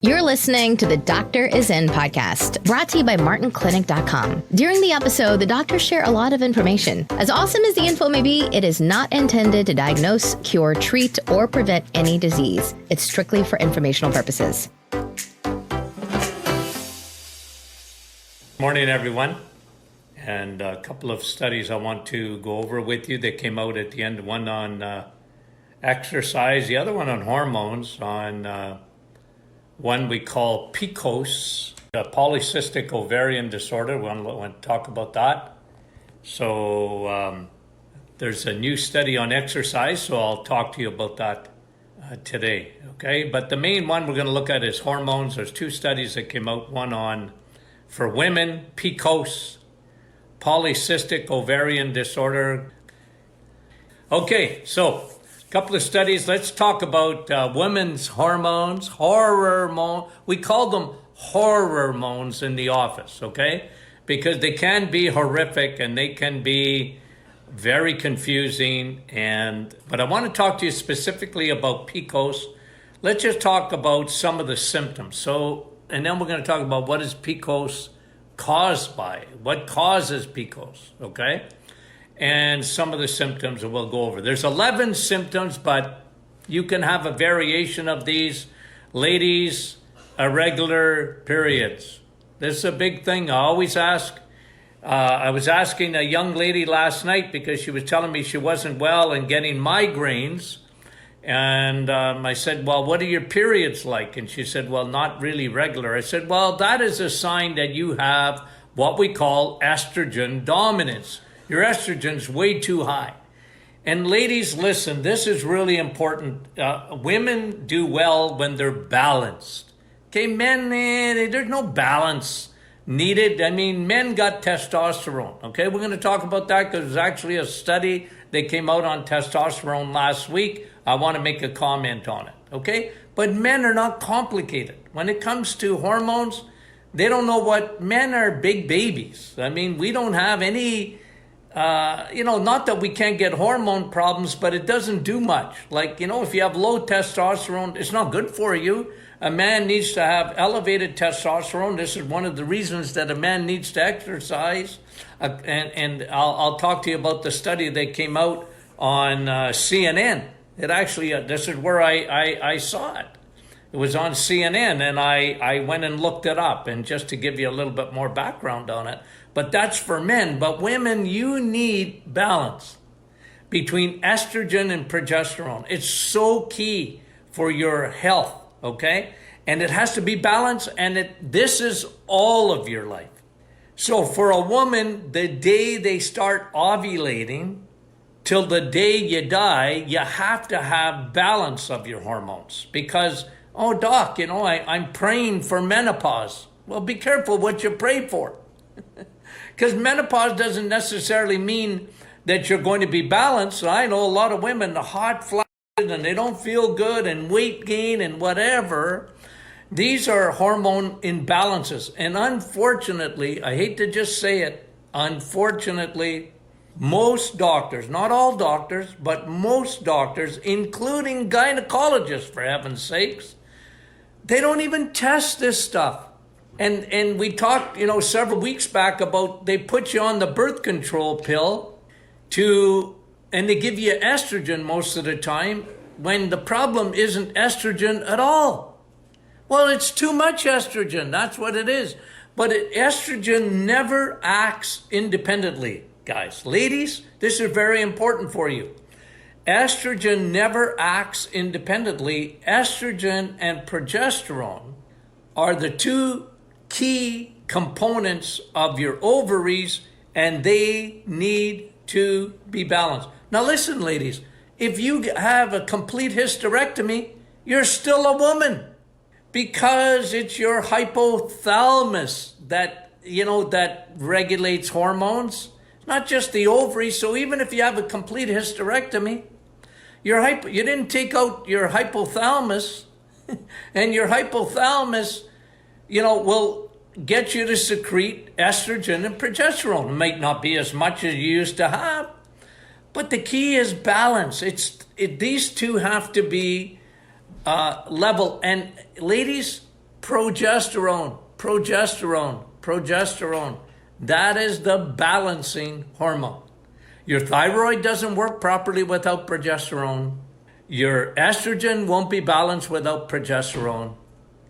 You're listening to the Doctor Is In podcast, brought to you by MartinClinic.com. During the episode, the doctors share a lot of information. As awesome as the info may be, it is not intended to diagnose, cure, treat, or prevent any disease. It's strictly for informational purposes. Morning, everyone. And a couple of studies I want to go over with you that came out at the end. One on exercise, the other one on hormones, on one we call PCOS, polycystic ovarian disorder. We want to talk about that. So there's a new study on exercise, so I'll talk to you about that today, okay? But the main one we're going to look at is hormones. There's two studies that came out, one on, for women, PCOS, polycystic ovarian disorder. Okay, so a couple of studies. Let's talk about women's hormones, hormone. We call them hormones in the office, okay? Because they can be horrific and they can be very confusing. But I want to talk to you specifically about PCOS. Let's just talk about some of the symptoms. And then we're going to talk about what is PCOS caused by, what causes PCOS, okay? And some of the symptoms that we'll go over. There's 11 symptoms, but you can have a variation of these. Ladies, irregular periods. This is a big thing. I always ask. I was asking a young lady last night because she was telling me she wasn't well and getting migraines. And I said, well, what are your periods like? And she said, well, not really regular. I said, well, that is a sign that you have what we call estrogen dominance. Your estrogen's way too high. And ladies, listen, this is really important. Women do well when they're balanced. Okay, men, there's no balance needed. I mean, men got testosterone. Okay, we're going to talk about that because there's actually a study that came out on testosterone last week. I want to make a comment on it. Okay, but men are not complicated. When it comes to hormones, they don't know what men are big babies. I mean, we don't have any... not that we can't get hormone problems, but it doesn't do much. Like, if you have low testosterone, it's not good for you. A man needs to have elevated testosterone. This is one of the reasons that a man needs to exercise. And I'll talk to you about the study that came out on CNN. It actually, this is where I saw it. It was on CNN, and I went and looked it up, and just to give you a little bit more background on it. But that's for men. But women, you need balance between estrogen and progesterone. It's so key for your health, okay? And it has to be balanced, and this is all of your life. So for a woman, the day they start ovulating till the day you die, you have to have balance of your hormones. Because, oh, doc, I'm praying for menopause. Well, be careful what you pray for. Because menopause doesn't necessarily mean that you're going to be balanced. I know a lot of women, the hot flashes, and they don't feel good, and weight gain and whatever. These are hormone imbalances. And unfortunately, I hate to just say it, unfortunately, most doctors, not all doctors, but most doctors, including gynecologists, for heaven's sakes, they don't even test this stuff. And we talked, several weeks back about they put you on the birth control pill and they give you estrogen most of the time when the problem isn't estrogen at all. Well, it's too much estrogen. That's what it is. But estrogen never acts independently, guys. Ladies, this is very important for you. Estrogen never acts independently. Estrogen and progesterone are the two key components of your ovaries, and they need to be balanced. Now listen, ladies, if you have a complete hysterectomy, you're still a woman because it's your hypothalamus that regulates hormones, not just the ovaries. So even if you have a complete hysterectomy, you didn't take out your hypothalamus, and your hypothalamus will get you to secrete estrogen and progesterone. It might not be as much as you used to have, but the key is balance. These two have to be level. And ladies, progesterone, progesterone, progesterone. That is the balancing hormone. Your thyroid doesn't work properly without progesterone. Your estrogen won't be balanced without progesterone.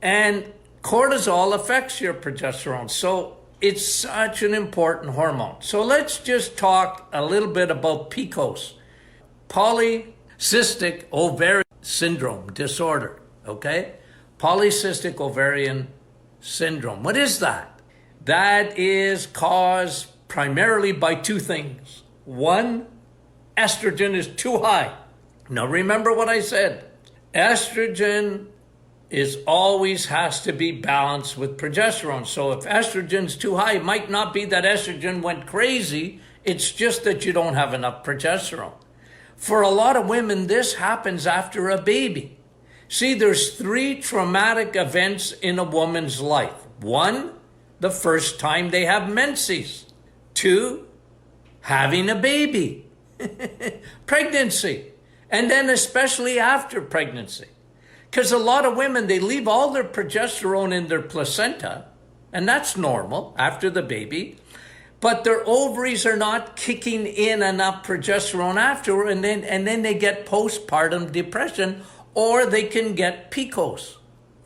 And cortisol affects your progesterone. So it's such an important hormone. So let's just talk a little bit about PCOS, polycystic ovarian syndrome disorder, okay? Polycystic ovarian syndrome. What is that? That is caused primarily by two things. One, estrogen is too high. Now remember what I said. Estrogen always has to be balanced with progesterone. So if estrogen's too high, it might not be that estrogen went crazy. It's just that you don't have enough progesterone. For a lot of women, this happens after a baby. See, there's 3 traumatic events in a woman's life. 1, the first time they have menses. 2, having a baby. Pregnancy. And then especially after pregnancy. Because a lot of women, they leave all their progesterone in their placenta, and that's normal after the baby, but their ovaries are not kicking in enough progesterone after, and then they get postpartum depression, or they can get PCOS.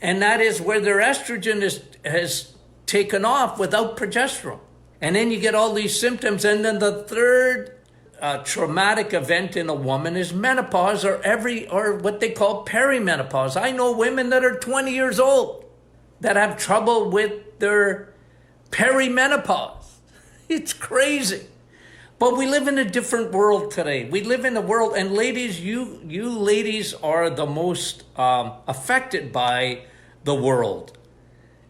And that is where their estrogen has taken off without progesterone. And then you get all these symptoms. And then the third traumatic event in a woman is menopause, or what they call perimenopause. I know women that are 20 years old that have trouble with their perimenopause. It's crazy. But we live in a different world today. We live in a world, and ladies, you ladies are the most affected by the world.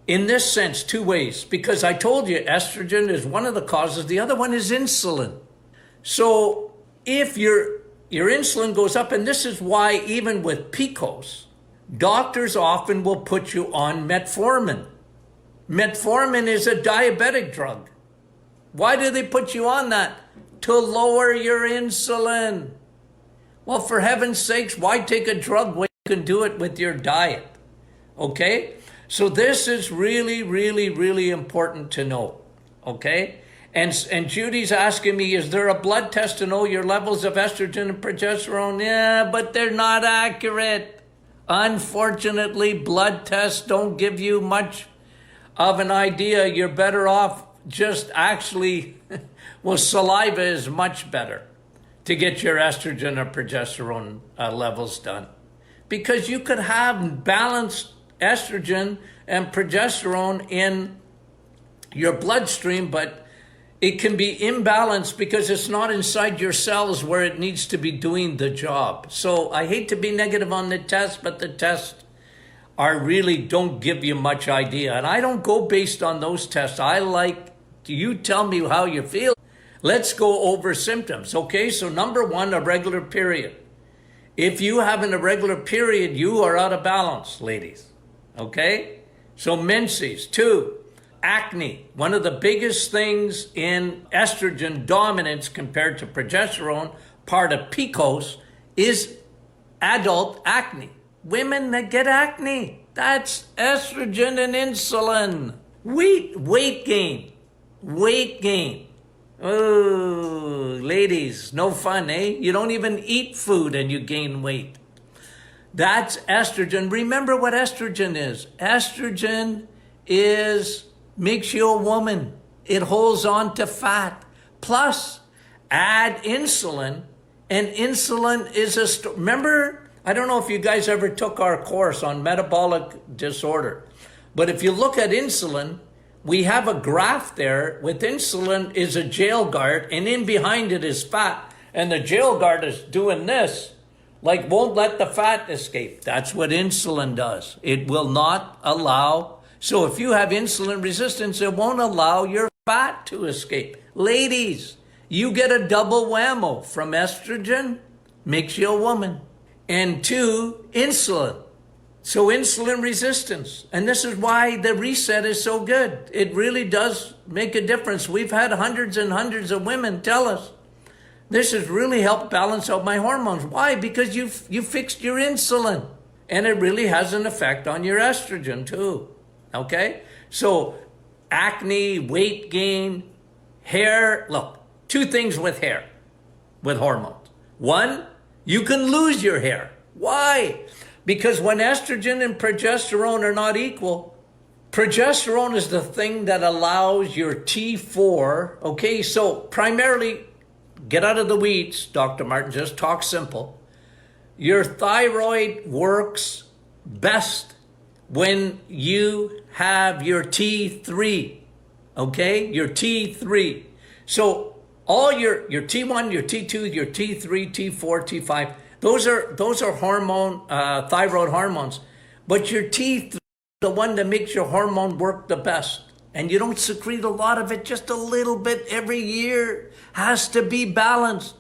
In this sense, 2 ways. Because I told you estrogen is one of the causes. The other one is insulin. So if your insulin goes up, and this is why even with PCOS, doctors often will put you on metformin. Metformin is a diabetic drug. Why do they put you on that? To lower your insulin. Well, for heaven's sakes, why take a drug when you can do it with your diet? Okay? So this is really, really, really important to know. Okay? And Judy's asking me, is there a blood test to know your levels of estrogen and progesterone? Yeah, but they're not accurate. Unfortunately, blood tests don't give you much of an idea. You're better off just actually, well, saliva is much better to get your estrogen or progesterone levels done. Because you could have balanced estrogen and progesterone in your bloodstream, but it can be imbalanced because it's not inside your cells where it needs to be doing the job. So I hate to be negative on the test, but the tests don't give you much idea. And I don't go based on those tests. I like, you tell me how you feel. Let's go over symptoms. Okay, so number 1, a regular period. If you have an irregular period, you are out of balance, ladies. Okay, so menses. 2, acne. One of the biggest things in estrogen dominance compared to progesterone, part of PCOS, is adult acne. Women that get acne, that's estrogen and insulin. Weight gain. Oh, ladies, no fun, eh? You don't even eat food and you gain weight. That's estrogen. Remember what estrogen is. Estrogen makes you a woman. It holds on to fat. Plus, add insulin, and insulin is remember, I don't know if you guys ever took our course on metabolic disorder, but if you look at insulin, we have a graph there with insulin is a jail guard, and in behind it is fat, and the jail guard is doing this, like won't let the fat escape. That's what insulin does. It will not allow. So if you have insulin resistance, it won't allow your fat to escape. Ladies, you get a double whammo from estrogen, makes you a woman, and 2, insulin. So insulin resistance. And this is why the reset is so good. It really does make a difference. We've had hundreds and hundreds of women tell us, this has really helped balance out my hormones. Why? Because you fixed your insulin. And it really has an effect on your estrogen too. Okay? So acne, weight gain, hair. Look, two things with hair, with hormones. One, you can lose your hair. Why? Because when estrogen and progesterone are not equal, progesterone is the thing that allows your T4, okay? So primarily, get out of the weeds, Dr. Martin, just talk simple. Your thyroid works best when you have your T3, okay? Your T3. So all your T1, your T2, your T3, T4, T5, those are hormone, thyroid hormones. But your T3, the one that makes your hormone work the best. And you don't secrete a lot of it, just a little bit every year. Has to be balanced.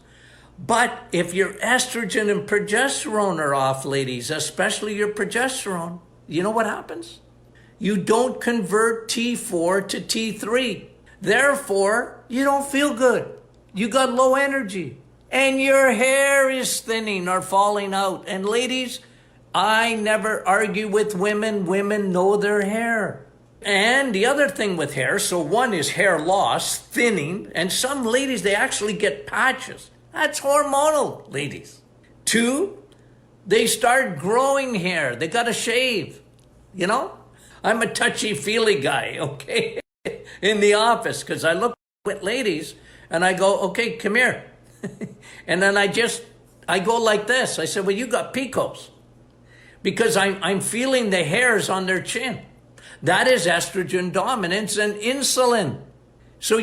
But if your estrogen and progesterone are off, ladies, especially your progesterone, you know what happens? You don't convert T4 to T3. Therefore, you don't feel good. You got low energy. And your hair is thinning or falling out. And ladies, I never argue with women. Women know their hair. And the other thing with hair, so one is hair loss, thinning, and some ladies, they actually get patches. That's hormonal, ladies. Two, they start growing hair. They got to shave, you know? I'm a touchy-feely guy, okay, in the office, because I look at ladies and I go, okay, come here. And then I go like this. I said, well, you got PCOS. Because I'm feeling the hairs on their chin. That is estrogen dominance and insulin. So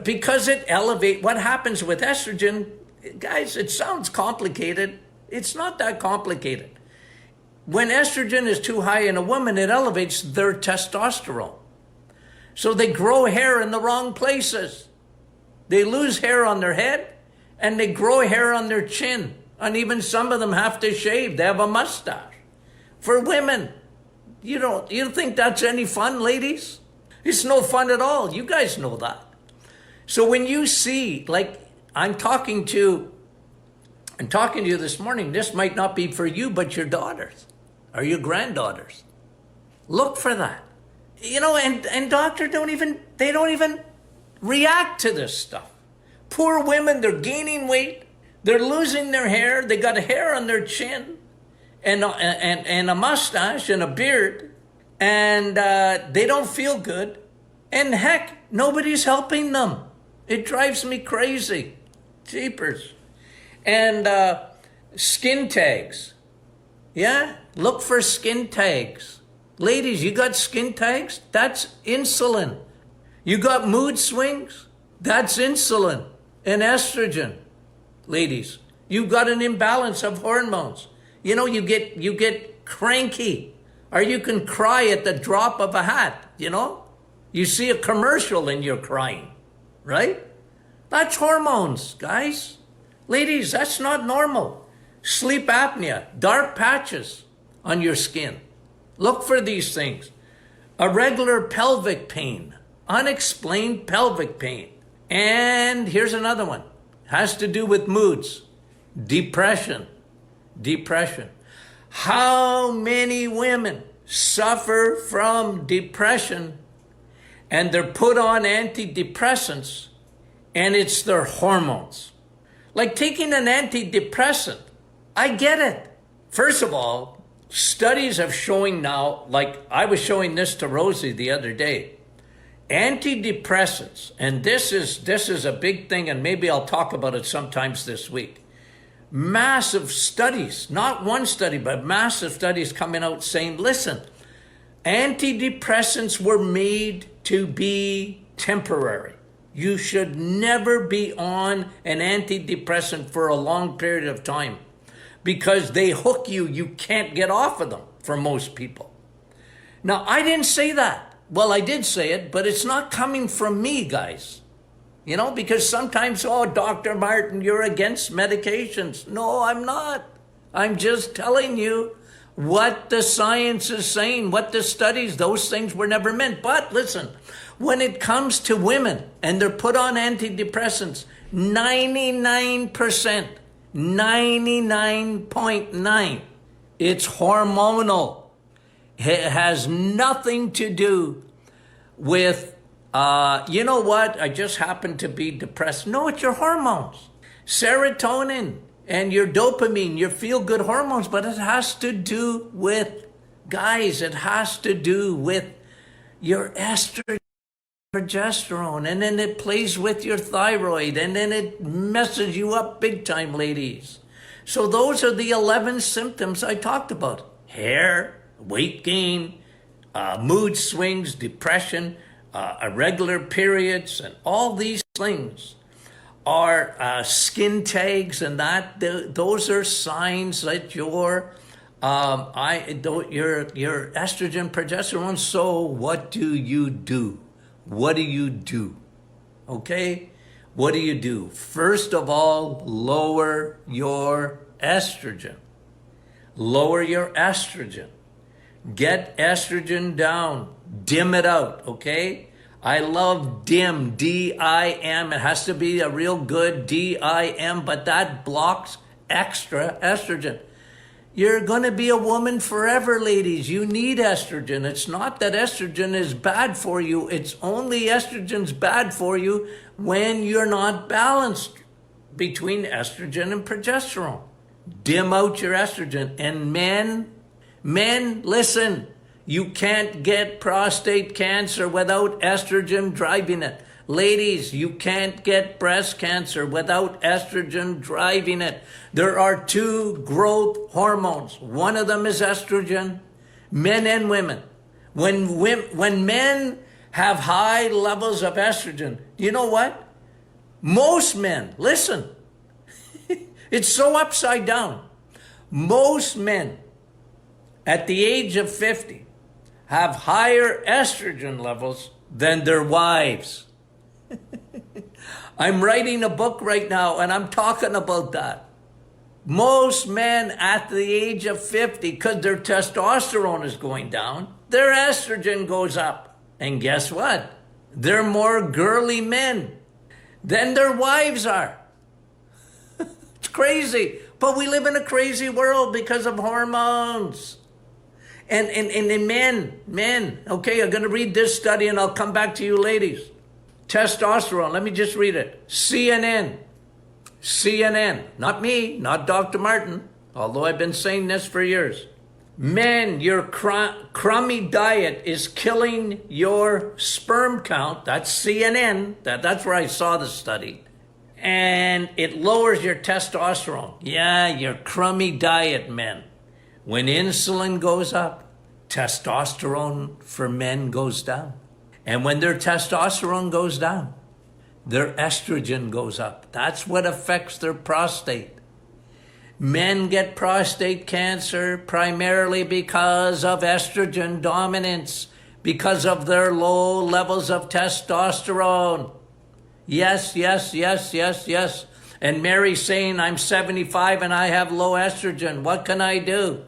because it elevates, what happens with estrogen, guys, it sounds complicated. It's not that complicated. When estrogen is too high in a woman, it elevates their testosterone. So they grow hair in the wrong places. They lose hair on their head and they grow hair on their chin. And even some of them have to shave. They have a mustache. For women, you don't think that's any fun, ladies? It's no fun at all. You guys know that. So when you see, like I'm talking to you this morning, this might not be for you, but your daughters or your granddaughters. Look for that. And doctors don't even react to this stuff. Poor women, they're gaining weight, they're losing their hair, they got hair on their chin, and a mustache and a beard, and they don't feel good. And heck, nobody's helping them. It drives me crazy. Jeepers. And skin tags. Yeah, look for skin tags. Ladies, you got skin tags? That's insulin. You got mood swings? That's insulin and estrogen. Ladies, you've got an imbalance of hormones. You get cranky, or you can cry at the drop of a hat, You see a commercial and you're crying, right? That's hormones, guys. Ladies, that's not normal. Sleep apnea, dark patches on your skin. Look for these things. Irregular pelvic pain, unexplained pelvic pain. And here's another one. Has to do with moods. Depression. How many women suffer from depression and they're put on antidepressants and it's their hormones? Like taking an antidepressant, I get it. First of all, studies have showing now, like I was showing this to Rosie the other day, antidepressants, and this is a big thing, and maybe I'll talk about it sometimes this week. Massive studies, not one study, but massive studies coming out saying, listen, antidepressants were made to be temporary. You should never be on an antidepressant for a long period of time because they hook you. You can't get off of them for most people. Now, I didn't say that. Well, I did say it, but it's not coming from me, guys. Because sometimes, Dr. Martin, you're against medications. No, I'm not. I'm just telling you what the science is saying, what the studies, those things were never meant. But listen, when it comes to women and they're put on antidepressants, 99%, 99.9, it's hormonal. It has nothing to do with, you know what, I just happen to be depressed. No, it's your hormones. Serotonin and your dopamine, your feel-good hormones, but it has to do with, guys, it has to do with your estrogen, progesterone, and then it plays with your thyroid, and then it messes you up big time, ladies. So those are the 11 symptoms I talked about. Hair, weight gain, mood swings, depression, irregular periods, and all these things are skin tags, and that those are signs that your estrogen, progesterone. So what do you do? What do you do? Okay? What do you do? First of all, lower your estrogen. Lower your estrogen. Get estrogen down. Dim it out, okay? I love dim, D-I-M. It has to be a real good D-I-M, but that blocks extra estrogen. You're going to be a woman forever, ladies. You need estrogen. It's not that estrogen is bad for you. It's only estrogen's bad for you when you're not balanced between estrogen and progesterone. Dim out your estrogen. And men, listen, you can't get prostate cancer without estrogen driving it. Ladies, you can't get breast cancer without estrogen driving it. There are 2 growth hormones. One of them is estrogen, men and women. When men have high levels of estrogen, you know what? Most men, listen, it's so upside down. Most men at the age of 50 have higher estrogen levels than their wives. I'm writing a book right now and I'm talking about that. Most men at the age of 50, because their testosterone is going down, their estrogen goes up. And guess what? They're more girly men than their wives are. It's crazy. But we live in a crazy world because of hormones. And men, okay, I'm going to read this study and I'll come back to you ladies. Testosterone, let me just read it. CNN, not me, not Dr. Martin, although I've been saying this for years. Men, your crummy diet is killing your sperm count. That's CNN, that's where I saw the study. And it lowers your testosterone. Yeah, your crummy diet, men. When insulin goes up, testosterone for men goes down. And when their testosterone goes down, their estrogen goes up. That's what affects their prostate. Men get prostate cancer primarily because of estrogen dominance, because of their low levels of testosterone. Yes. And Mary's saying, I'm 75 and I have low estrogen. What can I do?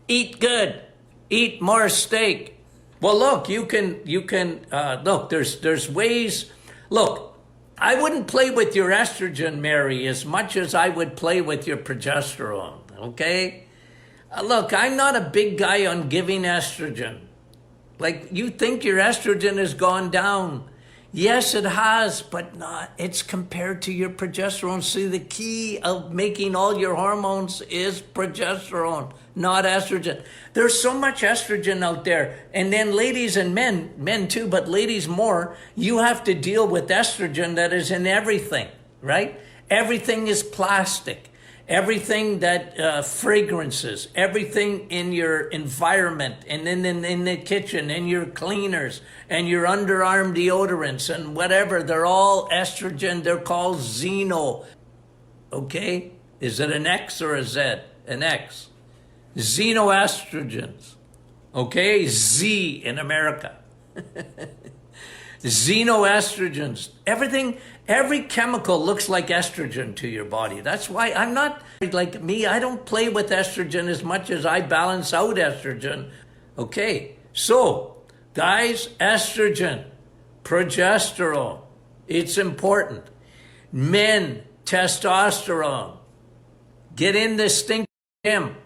Eat good. Eat more steak. Well, look, you can look, there's ways. Look, I wouldn't play with your estrogen, Mary, as much as I would play with your progesterone, okay? Look, I'm not a big guy on giving estrogen. Like, you think your estrogen has gone down. Yes, it has, but not. It's compared to your progesterone. See, the key of making all your hormones is progesterone, not estrogen. There's so much estrogen out there. And then ladies and men too, but ladies more, you have to deal with estrogen that is in everything, right? Everything is plastic. Everything that fragrances, everything in your environment and in the kitchen and your cleaners and your underarm deodorants and whatever, they're all estrogen. They're called xeno. Okay? Is it an X or a Z? An X. Xenoestrogens. Okay? Z in America. Xenoestrogens. Everything, every chemical looks like estrogen to your body. That's why I'm not like me. I don't play with estrogen as much as I balance out estrogen. Okay, so guys, estrogen, progesterone, it's important. Men, testosterone. Get in the stink gym.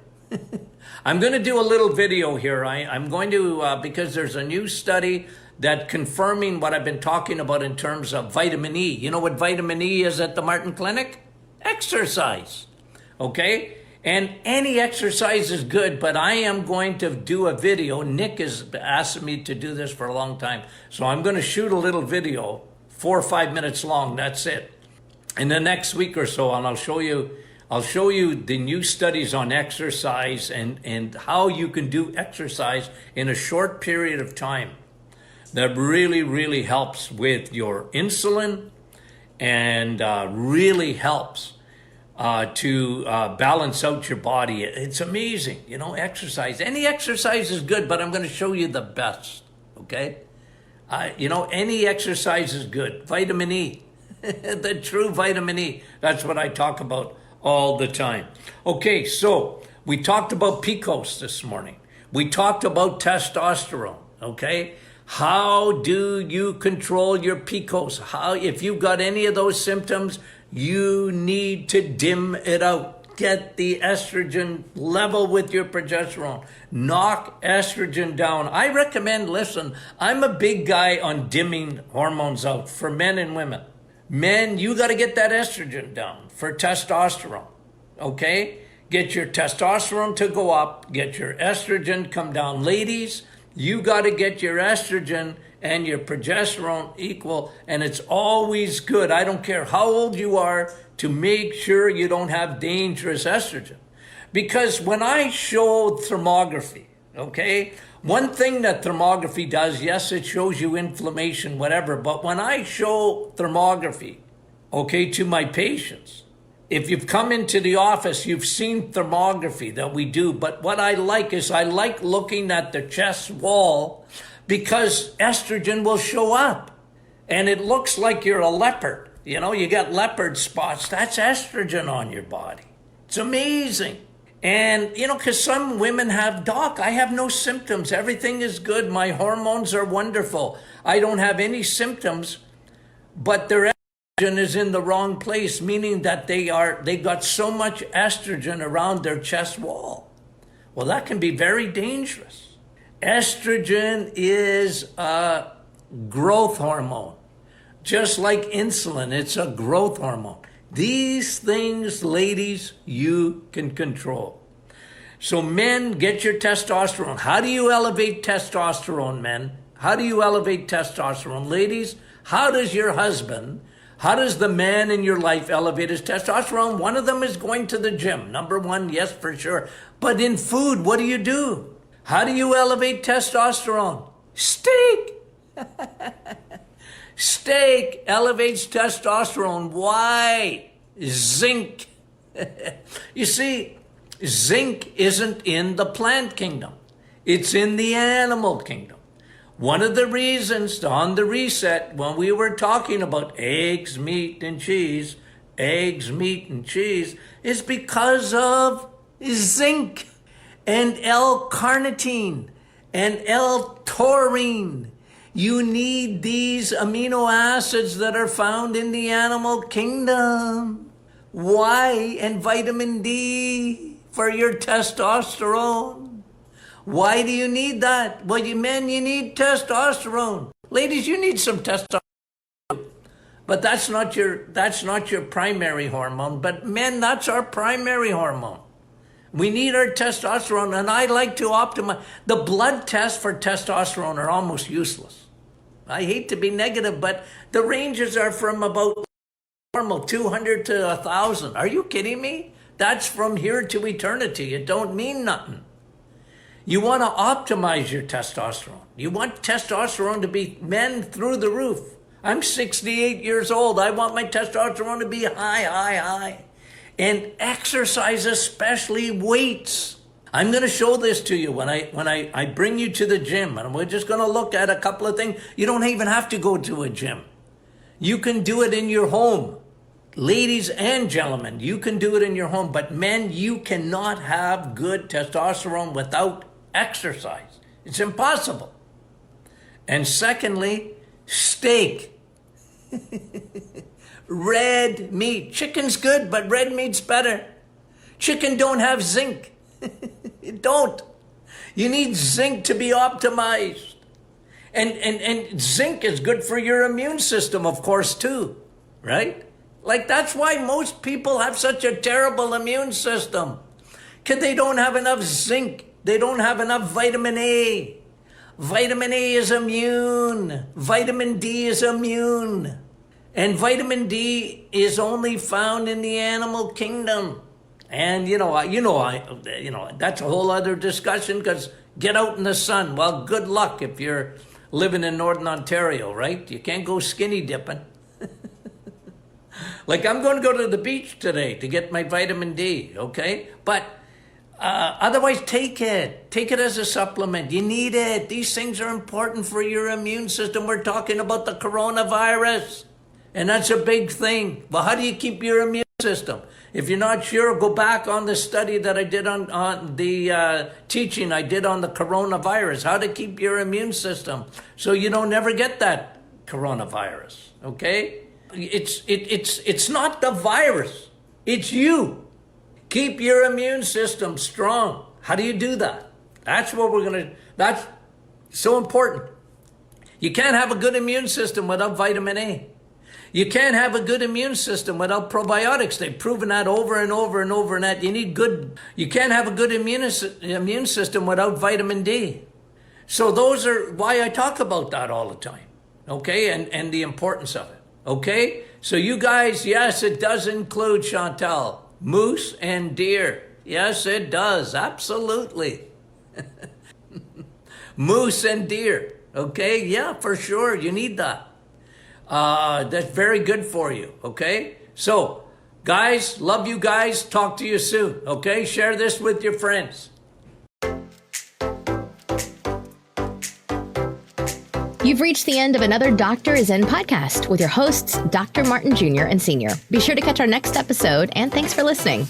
I'm going to do a little video here. I'm going to, because there's a new study that confirming what I've been talking about in terms of vitamin E. You know what vitamin E is at the Martin Clinic? Exercise. Okay? And any exercise is good, but I am going to do a video. Nick has asked me to do this for a long time. So I'm going to shoot a little video, 4 or 5 minutes long. That's it. In the next week or so, and I'll show you the new studies on exercise and how you can do exercise in a short period of time. That really, really helps with your insulin and really helps to balance out your body. It's amazing, you know, exercise. Any exercise is good, but I'm going to show you the best, okay? You know, any exercise is good. Vitamin E, the true vitamin E. That's what I talk about all the time. Okay, so we talked about PCOS this morning. We talked about testosterone, okay? How do you control your PCOS? How, if you've got any of those symptoms, you need to dim it out. Get the estrogen level with your progesterone. Knock estrogen down. I recommend, listen, I'm a big guy on dimming hormones out for men and women. Men, you got to get that estrogen down for testosterone, okay? Get your testosterone to go up, get your estrogen come down. Ladies, you got to get your estrogen and your progesterone equal, and it's always good. I don't care how old you are to make sure you don't have dangerous estrogen. Because when I show thermography, okay, one thing that thermography does, yes, it shows you inflammation, whatever, but when I show thermography, okay, to my patients, if you've come into the office, you've seen thermography that we do, but what I like is I like looking at the chest wall because estrogen will show up and it looks like you're a leopard. You know, you got leopard spots. That's estrogen on your body. It's amazing. And, you know, because some women have, doc, I have no symptoms. Everything is good. My hormones are wonderful. I don't have any symptoms, but their estrogen is in the wrong place, meaning that they got so much estrogen around their chest wall. Well, that can be very dangerous. Estrogen is a growth hormone. Just like insulin, it's a growth hormone. These things, ladies, you can control. So men, get your testosterone. How do you elevate testosterone, men? How do you elevate testosterone? Ladies, how does your husband, how does the man in your life elevate his testosterone? One of them is going to the gym. Number one, yes, for sure. But in food, what do? How do you elevate testosterone? Steak. Steak elevates testosterone. Why? Zinc. You see, zinc isn't in the plant kingdom. It's in the animal kingdom. One of the reasons on the reset, when we were talking about eggs, meat, and cheese, is because of zinc and L-carnitine and L-taurine. You need these amino acids that are found in the animal kingdom. Why? And vitamin D for your testosterone. Why do you need that? Well, you men, you need testosterone. Ladies, you need some testosterone. But that's not your primary hormone. But men, that's our primary hormone. We need our testosterone, and I like to optimize. The blood tests for testosterone are almost useless. I hate to be negative, but the ranges are from about normal 200 to 1,000. Are you kidding me? That's from here to eternity. It don't mean nothing. You want to optimize your testosterone. You want testosterone to be, men, through the roof. I'm 68 years old. I want my testosterone to be high. And exercise, especially weights. I'm going to show this to you when I bring you to the gym, and we're just going to look at a couple of things. You don't even have to go to a gym. You can do it in your home. Ladies and gentlemen, you can do it in your home. But men, you cannot have good testosterone without exercise. It's impossible. And secondly, steak. Red meat. Chicken's good, but red meat's better. Chicken don't have zinc. You don't. You need zinc to be optimized. And zinc is good for your immune system, of course, too, right? Like, that's why most people have such a terrible immune system. Because they don't have enough zinc. They don't have enough vitamin A. Vitamin A is immune. Vitamin D is immune. And vitamin D is only found in the animal kingdom. And that's a whole other discussion, because get out in the sun. Well, good luck if you're living in Northern Ontario, right? You can't go skinny dipping. Like, I'm going to go to the beach today to get my vitamin D, okay? But otherwise, take it. Take it as a supplement. You need it. These things are important for your immune system. We're talking about the coronavirus, and that's a big thing. Well, how do you keep your immune system? If you're not sure, go back on the study that I did on the teaching I did on the coronavirus, how to keep your immune system so you don't ever get that coronavirus, okay? It's not the virus, it's you. Keep your immune system strong. How do you do that? That's so important. You can't have a good immune system without vitamin A. You can't have a good immune system without probiotics. They've proven that over and over and over and that. You can't have a good immune system without vitamin D. So those are why I talk about that all the time, okay? And the importance of it, okay? So you guys, yes, it does include, Chantal, moose and deer. Yes, it does, absolutely. Moose and deer, okay? Yeah, for sure, you need that. That's very good for you, okay? So, guys, love you guys. Talk to you soon, okay? Share this with your friends. You've reached the end of another Doctor Is In podcast with your hosts, Dr. Martin Jr. and Sr. Be sure to catch our next episode, and thanks for listening.